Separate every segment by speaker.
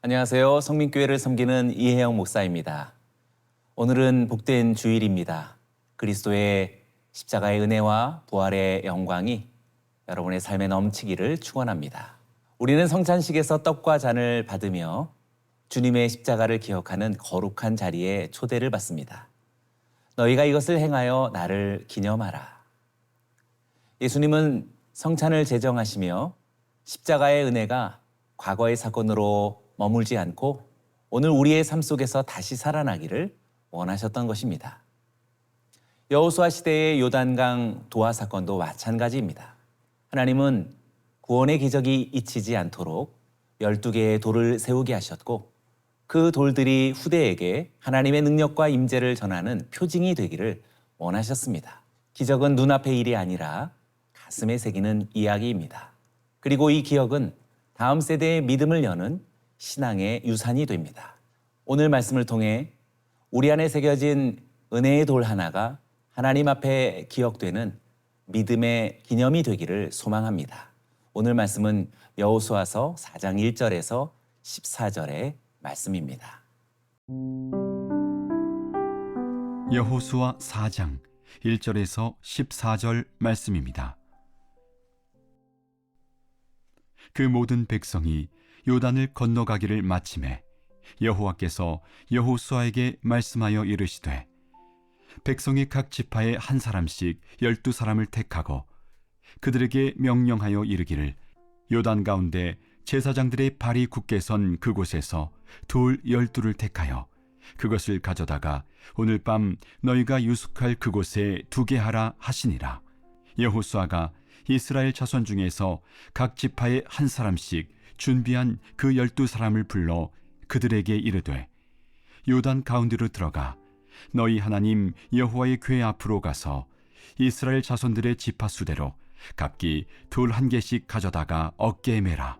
Speaker 1: 안녕하세요. 성민교회를 섬기는 이혜영 목사입니다. 오늘은 복된 주일입니다. 그리스도의 십자가의 은혜와 부활의 영광이 여러분의 삶에 넘치기를 축원합니다. 우리는 성찬식에서 떡과 잔을 받으며 주님의 십자가를 기억하는 거룩한 자리에 초대를 받습니다. 너희가 이것을 행하여 나를 기념하라. 예수님은 성찬을 제정하시며 십자가의 은혜가 과거의 사건으로 머물지 않고 오늘 우리의 삶 속에서 다시 살아나기를 원하셨던 것입니다. 여호수아 시대의 요단강 도하 사건도 마찬가지입니다. 하나님은 구원의 기적이 잊히지 않도록 12개의 돌을 세우게 하셨고 그 돌들이 후대에게 하나님의 능력과 임재를 전하는 표징이 되기를 원하셨습니다. 기적은 눈앞의 일이 아니라 가슴에 새기는 이야기입니다. 그리고 이 기억은 다음 세대의 믿음을 여는 신앙의 유산이 됩니다. 오늘 말씀을 통해 우리 안에 새겨진 은혜의 돌 하나가 하나님 앞에 기억되는 믿음의 기념이 되기를 소망합니다. 오늘 말씀은 여호수아서 4장 1절에서 14절의 말씀입니다.
Speaker 2: 여호수아 4장 1절에서 14절 말씀입니다. 그 모든 백성이 요단을 건너가기를 마치매 여호와께서 여호수아에게 말씀하여 이르시되 백성의 각 지파에 한 사람씩 12사람을 택하고 그들에게 명령하여 이르기를 요단 가운데 제사장들의 발이 굳게 선 그곳에서 돌 12를 택하여 그것을 가져다가 오늘 밤 너희가 유숙할 그곳에 두게 하라 하시니라. 여호수아가 이스라엘 자손 중에서 각 지파에 한 사람씩 준비한 그 12사람을 불러 그들에게 이르되 요단 가운데로 들어가 너희 하나님 여호와의 궤 앞으로 가서 이스라엘 자손들의 지파 수대로 각기 돌 한 개씩 가져다가 어깨에 매라.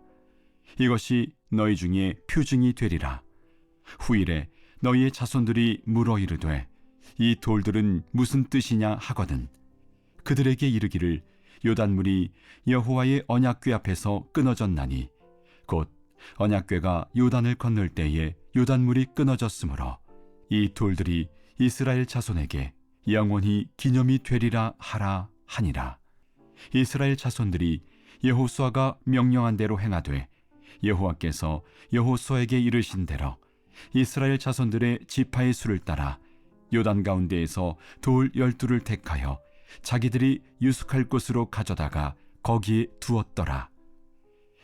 Speaker 2: 이것이 너희 중에 표징이 되리라. 후일에 너희의 자손들이 물어 이르되 이 돌들은 무슨 뜻이냐 하거든 그들에게 이르기를 요단물이 여호와의 언약궤 앞에서 끊어졌나니 곧 언약궤가 요단을 건널 때에 요단물이 끊어졌으므로 이 돌들이 이스라엘 자손에게 영원히 기념이 되리라 하라 하니라. 이스라엘 자손들이 여호수아가 명령한 대로 행하되 여호와께서 여호수아에게 이르신 대로 이스라엘 자손들의 지파의 수를 따라 요단 가운데에서 돌 12를 택하여 자기들이 유숙할 곳으로 가져다가 거기에 두었더라.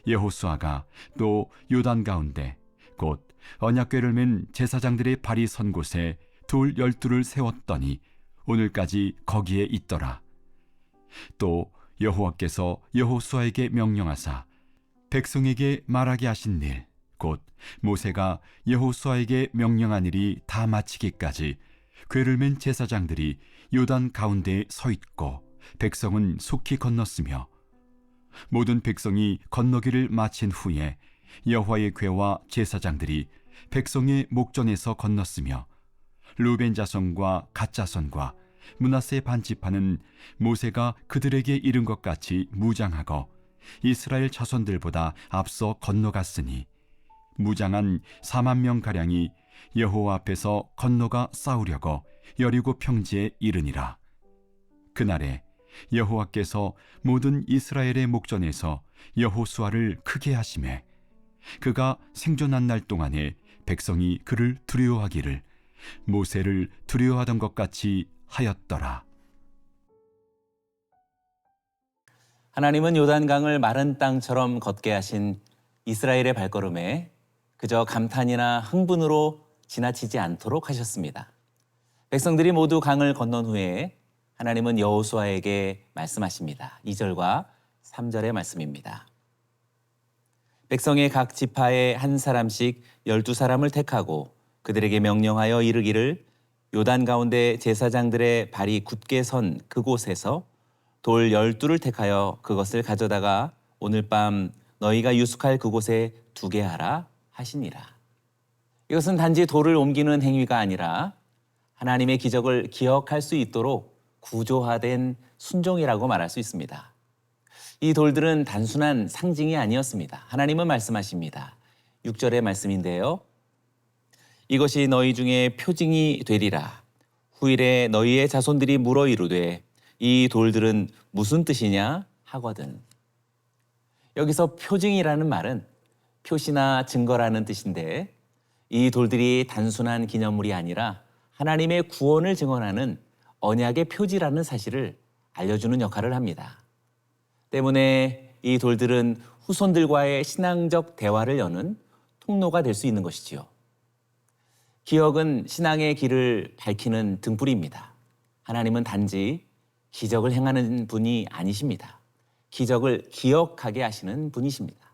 Speaker 2: 여호수아가 또 요단 가운데 곧 언약궤를 맨 제사장들의 발이 선 곳에 돌 12를 세웠더니 오늘까지 거기에 있더라. 또 여호와께서 여호수아에게 명령하사 백성에게 말하게 하신 일 곧 모세가 여호수아에게 명령한 일이 다 마치기까지 궤를 맨 제사장들이 요단 가운데에 서 있고 백성은 속히 건넜으며 모든 백성이 건너기를 마친 후에 여호와의 궤와 제사장들이 백성의 목전에서 건넜으며 르벤 자손과 갓 자손과 므낫세 반지파는 모세가 그들에게 이른 것 같이 무장하고 이스라엘 자손들보다 앞서 건너갔으니 무장한 4만 명 가량이 여호와 앞에서 건너가 싸우려고 여리고 평지에 이르니라. 그날에 여호와께서 모든 이스라엘의 목전에서 여호수아를 크게 하시매 그가 생존한 날 동안에 백성이 그를 두려워하기를 모세를 두려워하던 것 같이 하였더라.
Speaker 1: 하나님은 요단강을 마른 땅처럼 걷게 하신 이스라엘의 발걸음에 그저 감탄이나 흥분으로 지나치지 않도록 하셨습니다. 백성들이 모두 강을 건넌 후에 하나님은 여호수아에게 말씀하십니다. 2절과 3절의 말씀입니다. 백성의 각 지파에 한 사람씩 12사람을 택하고 그들에게 명령하여 이르기를 요단 가운데 제사장들의 발이 굳게 선 그곳에서 돌 12를 택하여 그것을 가져다가 오늘 밤 너희가 유숙할 그곳에 두게 하라 하시니라. 이것은 단지 돌을 옮기는 행위가 아니라 하나님의 기적을 기억할 수 있도록 구조화된 순종이라고 말할 수 있습니다. 이 돌들은 단순한 상징이 아니었습니다. 하나님은 말씀하십니다. 6절의 말씀인데요. 이것이 너희 중에 표징이 되리라. 후일에 너희의 자손들이 물어 이르되 이 돌들은 무슨 뜻이냐 하거든. 여기서 표징이라는 말은 표시나 증거라는 뜻인데 이 돌들이 단순한 기념물이 아니라 하나님의 구원을 증언하는 언약의 표지라는 사실을 알려주는 역할을 합니다. 때문에 이 돌들은 후손들과의 신앙적 대화를 여는 통로가 될 수 있는 것이지요. 기억은 신앙의 길을 밝히는 등불입니다. 하나님은 단지 기적을 행하는 분이 아니십니다. 기적을 기억하게 하시는 분이십니다.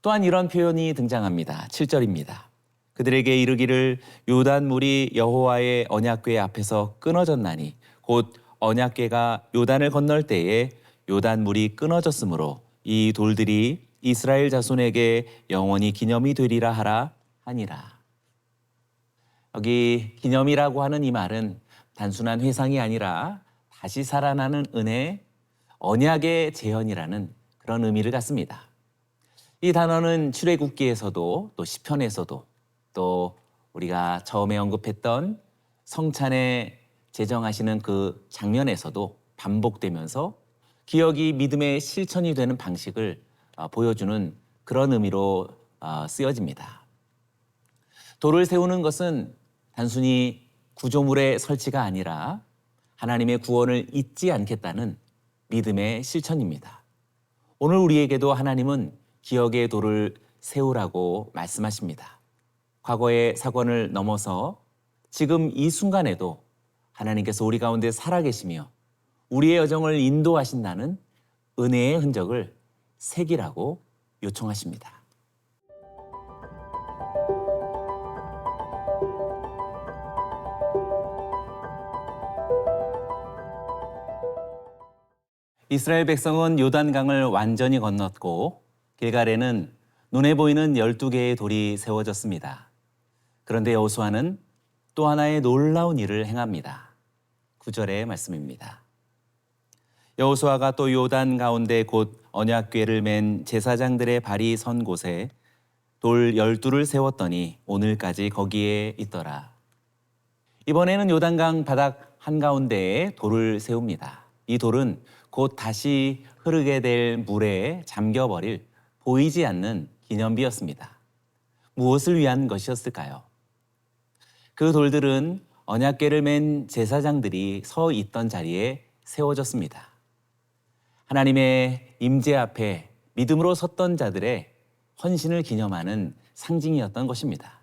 Speaker 1: 또한 이런 표현이 등장합니다. 7절입니다. 그들에게 이르기를 요단물이 여호와의 언약궤 앞에서 끊어졌나니 곧 언약궤가 요단을 건널 때에 요단물이 끊어졌으므로 이 돌들이 이스라엘 자손에게 영원히 기념이 되리라 하라 하니라. 여기 기념이라고 하는 이 말은 단순한 회상이 아니라 다시 살아나는 은혜, 언약의 재현이라는 그런 의미를 갖습니다. 이 단어는 출애굽기에서도 또 시편에서도 또 우리가 처음에 언급했던 성찬에 제정하시는 그 장면에서도 반복되면서 기억이 믿음의 실천이 되는 방식을 보여주는 그런 의미로 쓰여집니다. 돌을 세우는 것은 단순히 구조물의 설치가 아니라 하나님의 구원을 잊지 않겠다는 믿음의 실천입니다. 오늘 우리에게도 하나님은 기억의 돌을 세우라고 말씀하십니다. 과거의 사건을 넘어서 지금 이 순간에도 하나님께서 우리 가운데 살아계시며 우리의 여정을 인도하신다는 은혜의 흔적을 새기라고 요청하십니다. 이스라엘 백성은 요단강을 완전히 건넜고 길갈에는 눈에 보이는 12개의 돌이 세워졌습니다. 그런데 여호수아는 또 하나의 놀라운 일을 행합니다. 9절의 말씀입니다. 여호수아가 또 요단 가운데 곧 언약궤를 맨 제사장들의 발이 선 곳에 돌 12를 세웠더니 오늘까지 거기에 있더라. 이번에는 요단강 바닥 한가운데에 돌을 세웁니다. 이 돌은 곧 다시 흐르게 될 물에 잠겨버릴 보이지 않는 기념비였습니다. 무엇을 위한 것이었을까요? 그 돌들은 언약궤를 맨 제사장들이 서 있던 자리에 세워졌습니다. 하나님의 임재 앞에 믿음으로 섰던 자들의 헌신을 기념하는 상징이었던 것입니다.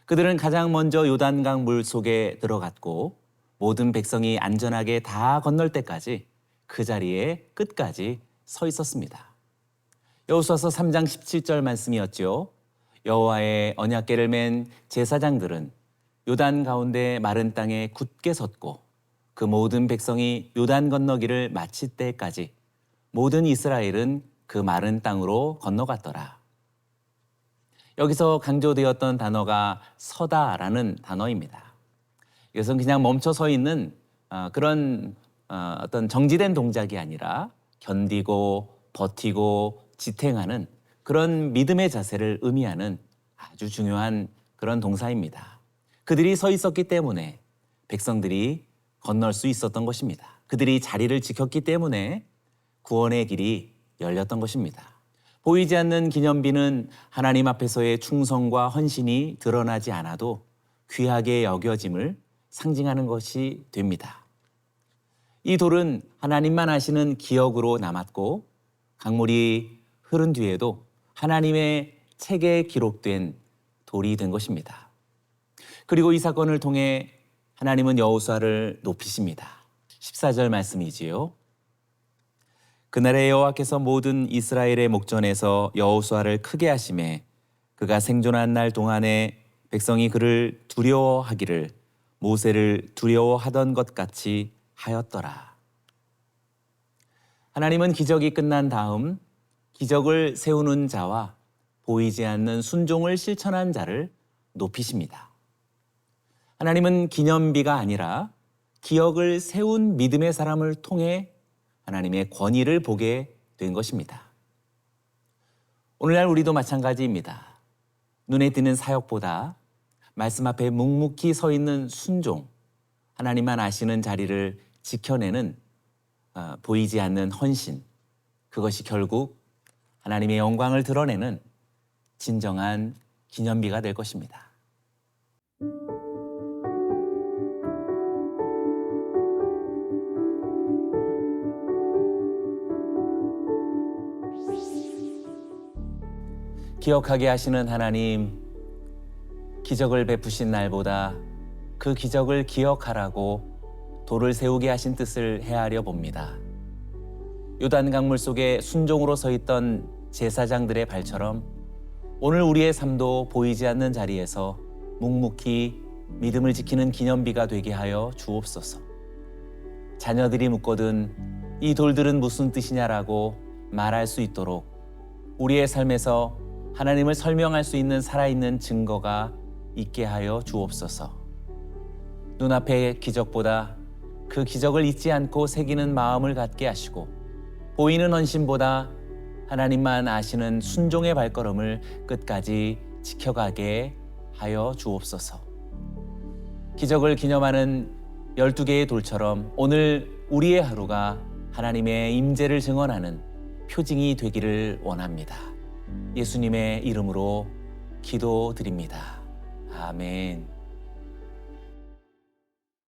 Speaker 1: 그들은 가장 먼저 요단강 물 속에 들어갔고 모든 백성이 안전하게 다 건널 때까지 그 자리에 끝까지 서 있었습니다. 여호수아서 3장 17절 말씀이었죠. 여호와의 언약궤를 맨 제사장들은 요단 가운데 마른 땅에 굳게 섰고 그 모든 백성이 요단 건너기를 마칠 때까지 모든 이스라엘은 그 마른 땅으로 건너갔더라. 여기서 강조되었던 단어가 서다라는 단어입니다. 이것은 그냥 멈춰 서 있는 그런 어떤 정지된 동작이 아니라 견디고 버티고 지탱하는 그런 믿음의 자세를 의미하는 아주 중요한 그런 동사입니다. 그들이 서 있었기 때문에 백성들이 건널 수 있었던 것입니다. 그들이 자리를 지켰기 때문에 구원의 길이 열렸던 것입니다. 보이지 않는 기념비는 하나님 앞에서의 충성과 헌신이 드러나지 않아도 귀하게 여겨짐을 상징하는 것이 됩니다. 이 돌은 하나님만 아시는 기억으로 남았고 강물이 흐른 뒤에도 하나님의 책에 기록된 돌이 된 것입니다. 그리고 이 사건을 통해 하나님은 여호수아를 높이십니다. 14절 말씀이지요. 그날에 여호와께서 모든 이스라엘의 목전에서 여호수아를 크게 하심에 그가 생존한 날 동안에 백성이 그를 두려워하기를 모세를 두려워하던 것 같이 하였더라. 하나님은 기적이 끝난 다음 기적을 세우는 자와 보이지 않는 순종을 실천한 자를 높이십니다. 하나님은 기념비가 아니라 기억을 세운 믿음의 사람을 통해 하나님의 권위를 보게 된 것입니다. 오늘날 우리도 마찬가지입니다. 눈에 띄는 사역보다 말씀 앞에 묵묵히 서 있는 순종, 하나님만 아시는 자리를 지켜내는 보이지 않는 헌신, 그것이 결국 하나님의 영광을 드러내는 진정한 기념비가 될 것입니다. 기억하게 하시는 하나님, 기적을 베푸신 날보다 그 기적을 기억하라고 돌을 세우게 하신 뜻을 헤아려 봅니다. 요단 강물 속에 순종으로 서 있던 제사장들의 발처럼 오늘 우리의 삶도 보이지 않는 자리에서 묵묵히 믿음을 지키는 기념비가 되게 하여 주옵소서. 자녀들이 묻거든 이 돌들은 무슨 뜻이냐라고 말할 수 있도록 우리의 삶에서 하나님을 설명할 수 있는 살아있는 증거가 있게 하여 주옵소서. 눈앞의 기적보다 그 기적을 잊지 않고 새기는 마음을 갖게 하시고 보이는 헌신보다 하나님만 아시는 순종의 발걸음을 끝까지 지켜가게 하여 주옵소서. 기적을 기념하는 12개의 돌처럼 오늘 우리의 하루가 하나님의 임재를 증언하는 표징이 되기를 원합니다. 예수님의 이름으로 기도드립니다. 아멘.